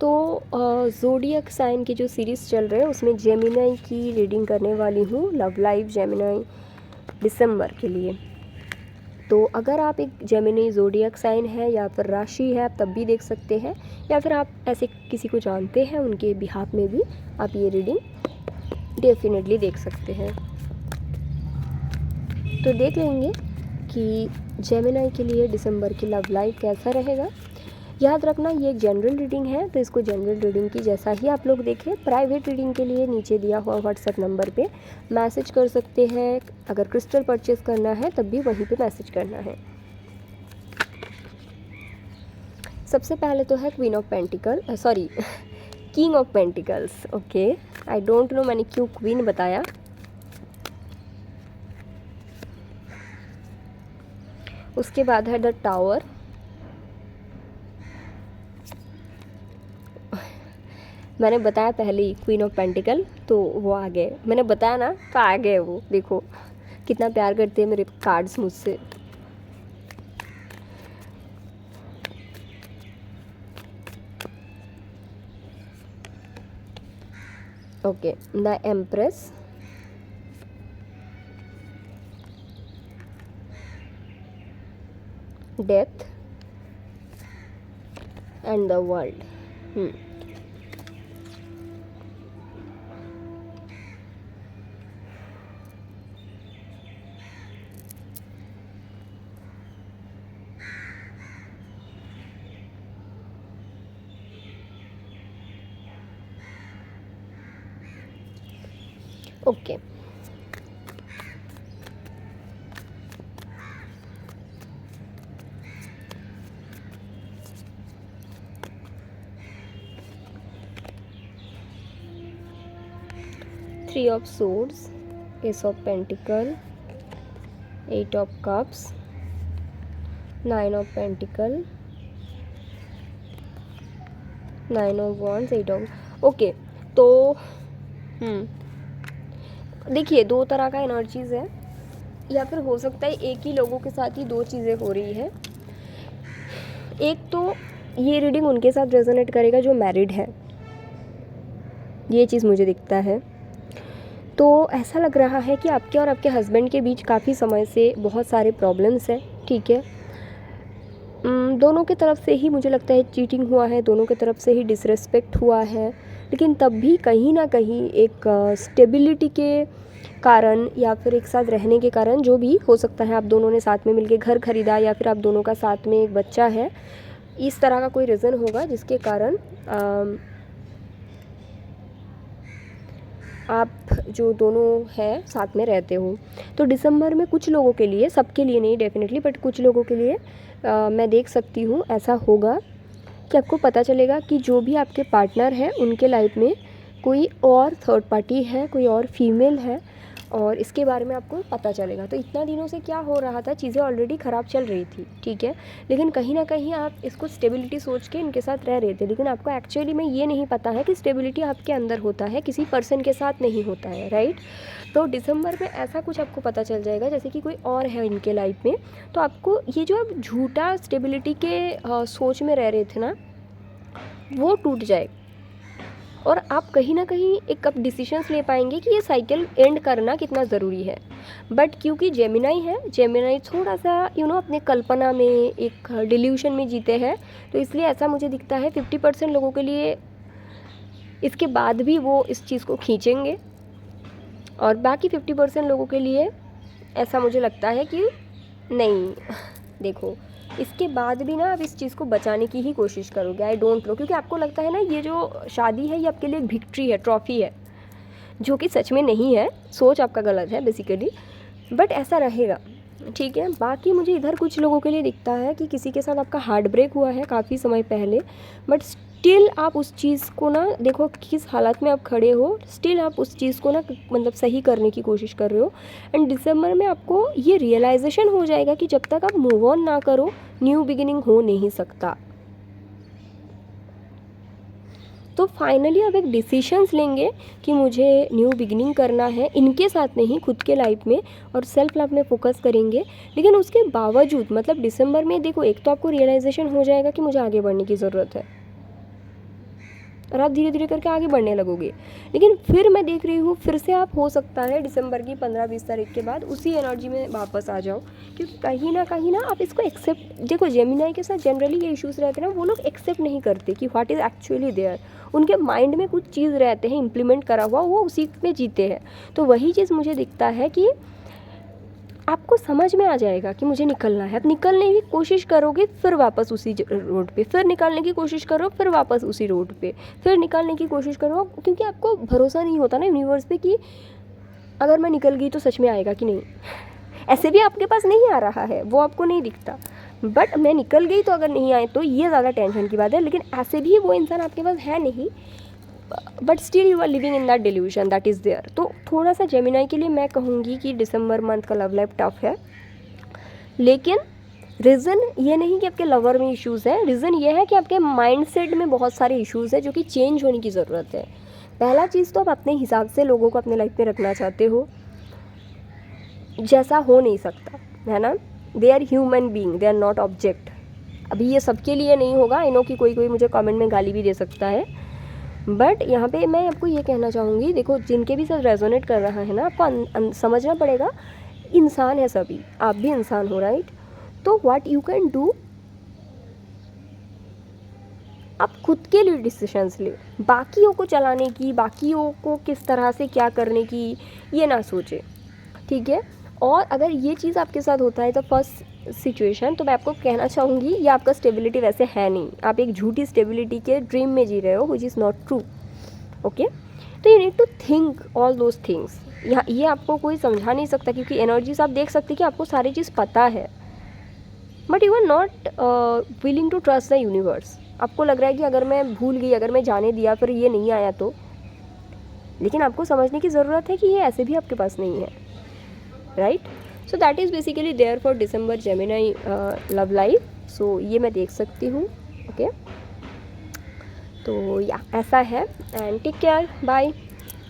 तो zodiac sign की जो सीरीज़ चल रहे हैं उसमें जेमिनी की रीडिंग करने वाली हूँ, लव लाइफ जेमिनी दिसंबर के लिए। तो अगर आप एक जेमिनी ज़ोडिएक साइन है या फिर राशि है आप तब भी देख सकते हैं, या फिर आप ऐसे किसी को जानते हैं उनके बिहाफ में भी आप ये रीडिंग डेफिनेटली देख सकते हैं। तो देख लेंगे कि जेमिनी के लिए दिसंबर की लव लाइफ कैसा रहेगा। याद रखना ये एक जनरल रीडिंग है, तो इसको जनरल रीडिंग की जैसा ही आप लोग देखें। प्राइवेट रीडिंग के लिए नीचे दिया हुआ व्हाट्सएप नंबर पे मैसेज कर सकते हैं। अगर क्रिस्टल परचेज़ करना है तब भी वहीं पे मैसेज करना है। सबसे पहले तो है queen of pentacle, sorry king of pentacles. Okay, I don't know मैंने क्यों क्वीन बताया। उसके बाद है द टावर, मैंने बताया पहले ही क्वीन ऑफ पेंटिकल, तो वो आ गए, मैंने बताया ना तो आ गए वो। देखो कितना प्यार करते हैं मेरे कार्ड्स मुझसे। Okay, the empress, death and the world. Okay, three of swords, ace of pentacle, eight of cups, nine of pentacle, nine of wands, eight of. Okay, तो देखिए दो तरह का एनर्जीज़ है, या फिर हो सकता है एक ही लोगों के साथ ही दो चीज़ें हो रही है। एक तो ये रीडिंग उनके साथ रेजोनेट करेगा जो मैरिड है, ये चीज़ मुझे दिखता है। तो ऐसा लग रहा है कि आपके और आपके हस्बैंड के बीच काफ़ी समय से बहुत सारे प्रॉब्लम्स हैं, ठीक है। दोनों की तरफ से ही मुझे लगता है चीटिंग हुआ है, दोनों की तरफ से ही डिसरेस्पेक्ट हुआ है, लेकिन तब भी कहीं ना कहीं एक स्टेबिलिटी के कारण या फिर एक साथ रहने के कारण, जो भी हो सकता है, आप दोनों ने साथ में मिलके घर खरीदा या फिर आप दोनों का साथ में एक बच्चा है, इस तरह का कोई रीज़न होगा जिसके कारण आप जो दोनों हैं साथ में रहते हो। तो दिसंबर में कुछ लोगों के लिए, सबके लिए नहीं डेफिनेटली, बट कुछ लोगों के लिए मैं देख सकती हूँ ऐसा होगा कि आपको पता चलेगा कि जो भी आपके पार्टनर हैं उनके लाइफ में कोई और थर्ड पार्टी है, कोई और फीमेल है, और इसके बारे में आपको पता चलेगा। तो इतना दिनों से क्या हो रहा था, चीज़ें ऑलरेडी ख़राब चल रही थी, ठीक है, लेकिन कहीं ना कहीं आप इसको स्टेबिलिटी सोच के इनके साथ रह रहे थे, लेकिन आपको एक्चुअली में ये नहीं पता है कि स्टेबिलिटी आपके अंदर होता है, किसी पर्सन के साथ नहीं होता है, राइट। तो दिसंबर में ऐसा कुछ आपको पता चल जाएगा जैसे कि कोई और है इनके लाइफ में, तो आपको ये जो आप झूठा स्टेबिलिटी के सोच में रह रहे थे ना, वो टूट जाएगा, और आप कहीं ना कहीं एक अब डिसीजंस ले पाएंगे कि ये साइकिल एंड करना कितना ज़रूरी है। बट क्योंकि जेमिनी है, जेमिनी थोड़ा सा अपने कल्पना में, एक डिल्यूशन में जीते हैं, तो इसलिए ऐसा मुझे दिखता है 50% लोगों के लिए इसके बाद भी वो इस चीज़ को खींचेंगे, और बाकी 50% लोगों के लिए ऐसा मुझे लगता है कि नहीं, देखो इसके बाद भी ना आप इस चीज़ को बचाने की ही कोशिश करोगे। आई डोंट नो, क्योंकि आपको लगता है ना ये जो शादी है ये आपके लिए एक विक्ट्री है, ट्रॉफी है, जो कि सच में नहीं है, सोच आपका गलत है बेसिकली, बट ऐसा रहेगा, ठीक है। बाकी मुझे इधर कुछ लोगों के लिए दिखता है कि किसी के साथ आपका हार्ट ब्रेक हुआ है काफ़ी समय पहले, बट स्टिल आप उस चीज़ को ना, देखो किस हालत में आप खड़े हो, स्टिल आप उस चीज़ को ना मतलब सही करने की कोशिश कर रहे हो। एंड दिसंबर में आपको ये रियलाइजेशन हो जाएगा कि जब तक आप मूव ऑन ना करो न्यू बिगिनिंग हो नहीं सकता। तो फाइनली आप एक डिसीशंस लेंगे कि मुझे न्यू बिगिनिंग करना है, इनके साथ नहीं, खुद के लाइफ में, और सेल्फ लव में फोकस करेंगे। लेकिन उसके बावजूद मतलब दिसंबर में देखो, एक तो आपको रियलाइजेशन हो जाएगा कि मुझे आगे बढ़ने की ज़रूरत है, और आप धीरे धीरे करके आगे बढ़ने लगोगे। लेकिन फिर मैं देख रही हूँ फिर से आप हो सकता है दिसंबर की 15-20 तारीख के बाद उसी एनर्जी में वापस आ जाओ, क्योंकि कहीं ना आप इसको एक्सेप्ट, देखो जेमिनाई के साथ जनरली ये इश्यूज़ रहते हैं ना, वो लोग एक्सेप्ट नहीं करते कि व्हाट इज़ एक्चुअली देयर। उनके माइंड में कुछ चीज़ रहते हैं इम्प्लीमेंट करा हुआ, वो उसी में जीते हैं। तो वही चीज़ मुझे दिखता है कि आपको समझ में आ जाएगा कि मुझे निकलना है, आप निकलने की कोशिश करोगे, फिर वापस उसी रोड पे, फिर निकालने की कोशिश करो, फिर वापस उसी रोड पे, फिर निकालने की कोशिश करो, क्योंकि आपको भरोसा नहीं होता ना यूनिवर्स पे कि अगर मैं निकल गई तो सच में आएगा कि नहीं। ऐसे भी आपके पास नहीं आ रहा है, वो आपको नहीं दिखता, बट मैं निकल गई तो अगर नहीं आए तो ये ज़्यादा टेंशन की बात है। लेकिन ऐसे भी वो इंसान आपके पास है नहीं, but still you are living in that delusion that is there. तो थोड़ा सा जेमिनाई के लिए मैं कहूँगी कि दिसंबर मंथ का लव लाइफ टफ है, लेकिन रीज़न ये नहीं कि आपके लवर में इश्यूज़ हैं, रीज़न ये है कि आपके माइंडसेट में बहुत सारे इश्यूज़ हैं जो कि चेंज होने की ज़रूरत है। पहला चीज़ तो आप अपने हिसाब से लोगों को अपने लाइफ में रखना चाहते हो, जैसा हो नहीं सकता है ना। They are human being, they are not object. अभी ये सबके लिए नहीं होगा, आई नो कि कोई मुझे कमेंट में गाली भी दे सकता है, बट यहाँ पे मैं आपको ये कहना चाहूँगी, देखो जिनके भी साथ रेजोनेट कर रहा है ना, आपको समझना पड़ेगा, इंसान है सभी, आप भी इंसान हो, राइट। तो व्हाट यू कैन डू, आप खुद के लिए डिसीजंस ले, बाकियों को चलाने की, बाकियों को किस तरह से क्या करने की ये ना सोचे, ठीक है। और अगर ये चीज़ आपके साथ होता है तो फर्स्ट सिचुएशन, तो मैं आपको कहना चाहूँगी ये आपका स्टेबिलिटी वैसे है नहीं, आप एक झूठी स्टेबिलिटी के ड्रीम में जी रहे हो, which is not true, okay. तो you need to think all those things. यहाँ ये आपको कोई समझा नहीं सकता, क्योंकि एनर्जीज आप देख सकते कि आपको सारी चीज़ पता है, but you are not willing to trust the universe. आपको लग रहा है कि अगर मैं भूल गई, अगर मैं जाने दिया, फिर ये नहीं आया तो, लेकिन आपको समझने की ज़रूरत है कि ये ऐसे भी आपके पास नहीं है, right. So that is basically there for December Gemini love life. So ये मैं देख सकती हूँ, ओके। तो या ऐसा है, एंड टेक केयर, बाय।